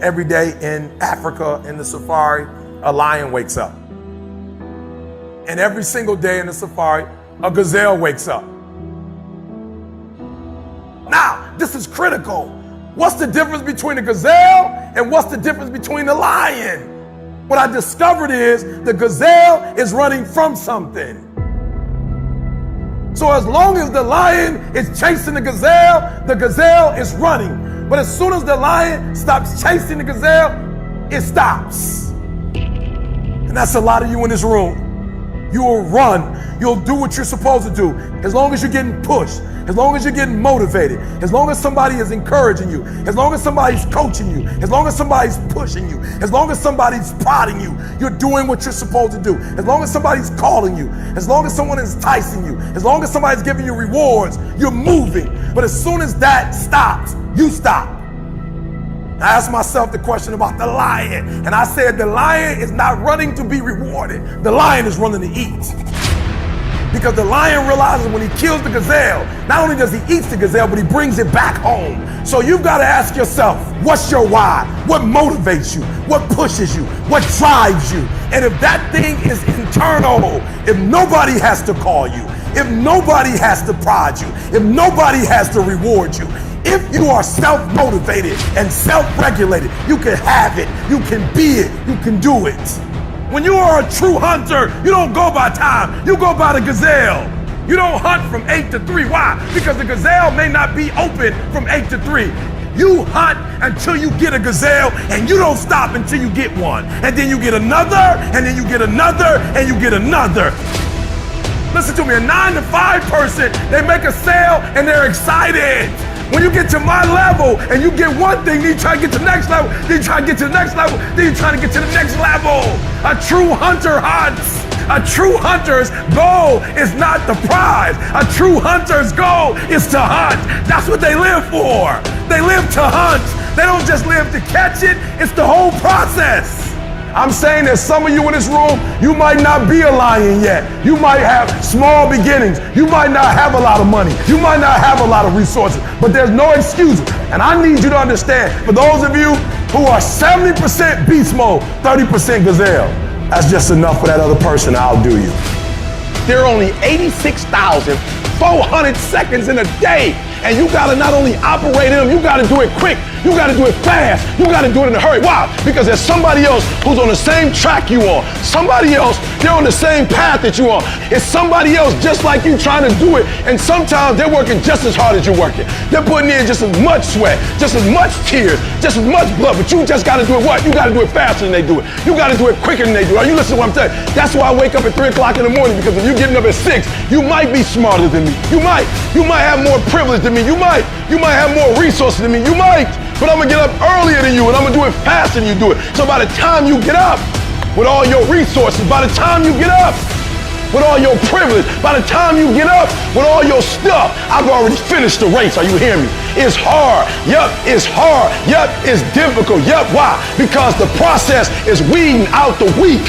Every day in Africa, in the safari, a lion wakes up. And every single day in the safari, a gazelle wakes up. Now, this is critical. What's the difference between a gazelle and what's the difference between the lion? What I discovered is the gazelle is running from something. So as long as the lion is chasing the gazelle is running. But as soon as the lion stops chasing the gazelle, it stops. And that's a lot of you in this room. You will run. You'll do what you're supposed to do. As long as you're getting pushed, as long as you're getting motivated, as long as somebody is encouraging you, as long as somebody's coaching you, as long as somebody's pushing you, as long as somebody's prodding you, you're doing what you're supposed to do. As long as somebody's calling you, as long as someone is enticing you, as long as somebody's giving you rewards, you're moving. But as soon as that stops, you stop. I asked myself the question about the lion, and I said the lion is not running to be rewarded. The lion is running to eat. Because the lion realizes when he kills the gazelle, not only does he eat the gazelle, but he brings it back home. So you've got to ask yourself, what's your why? What motivates you? What pushes you? What drives you? And if that thing is internal, if nobody has to call you, if nobody has to prod you, if nobody has to reward you, if you are self-motivated and self-regulated, you can have it, you can be it, you can do it. When you are a true hunter, you don't go by time, you go by the gazelle. You don't hunt from 8 to 3. Why? Because the gazelle may not be open from 8 to 3. You hunt until you get a gazelle, and you don't stop until you get one. And then you get another, and then you get another, and you get another. Listen to me, a 9 to 5 person, they make a sale and they're excited. When you get to my level and you get one thing, then you try to get to the next level, then you try to get to the next level, then you try to get to the next level. A true hunter hunts. A true hunter's goal is not the prize. A true hunter's goal is to hunt. That's what they live for. They live to hunt. They don't just live to catch it. It's the whole process. I'm saying that some of you in this room, you might not be a lion yet. You might have small beginnings. You might not have a lot of money. You might not have a lot of resources, but there's no excuse. And I need you to understand, for those of you who are 70% beast mode, 30% gazelle, that's just enough for that other person to outdo you. There are only 86,400 seconds in a day. And you gotta not only operate in them, you gotta do it quick, you gotta do it fast, you gotta do it in a hurry. Why? Because there's somebody else who's on the same track you are. Somebody else, they're on the same path that you are. It's somebody else just like you trying to do it, and sometimes they're working just as hard as you're working. They're putting in just as much sweat, just as much tears, just as much blood, but you just gotta do it what? You gotta do it faster than they do it. You gotta do it quicker than they do it. Are you listening to what I'm telling you? That's why I wake up at 3 o'clock in the morning, because if you're getting up at 6, you might be smarter than me. You might have more privilege than me. You might have more resources than me. You might, but I'm gonna get up earlier than you, and I'm gonna do it faster than you do it. So by the time you get up with all your resources, by the time you get up with all your privilege, by the time you get up with all your stuff, I've already finished the race. Are you hearing me? It's hard. Yup, it's hard. Yup, it's difficult. Yup, why? Because the process is weeding out the weak.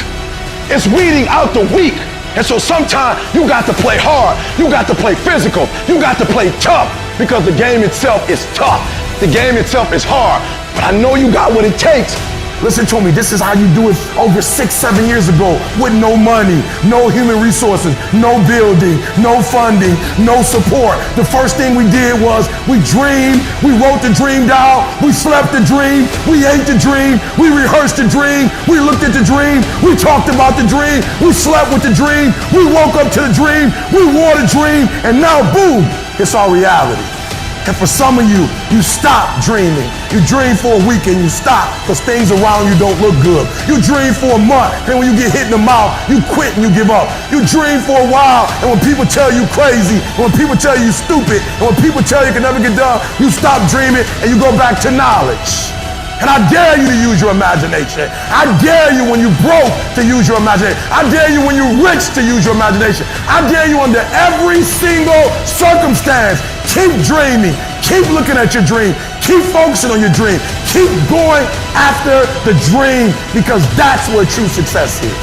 It's weeding out the weak. And so sometimes you got to play hard. You got to play physical. You got to play tough, because the game itself is tough. The game itself is hard. But I know you got what it takes. Listen to me, this is how you do it over 6-7 years ago with no money, no human resources, no building, no funding, no support. The first thing we did was we dreamed, we wrote the dream down, we slept the dream, we ate the dream, we rehearsed the dream, we looked at the dream, we talked about the dream, we slept with the dream, we woke up to the dream, we wore the dream, and now boom, it's our reality. And for some of you, you stop dreaming. You dream for a week and you stop because things around you don't look good. You dream for a month, and when you get hit in the mouth, you quit and you give up. You dream for a while, and when people tell you crazy, and when people tell you stupid, and when people tell you can never get done, you stop dreaming and you go back to knowledge. And I dare you to use your imagination. I dare you when you're broke to use your imagination. I dare you when you're rich to use your imagination. I dare you under every single circumstance. Keep dreaming. Keep looking at your dream. Keep focusing on your dream. Keep going after the dream, because that's where true success is.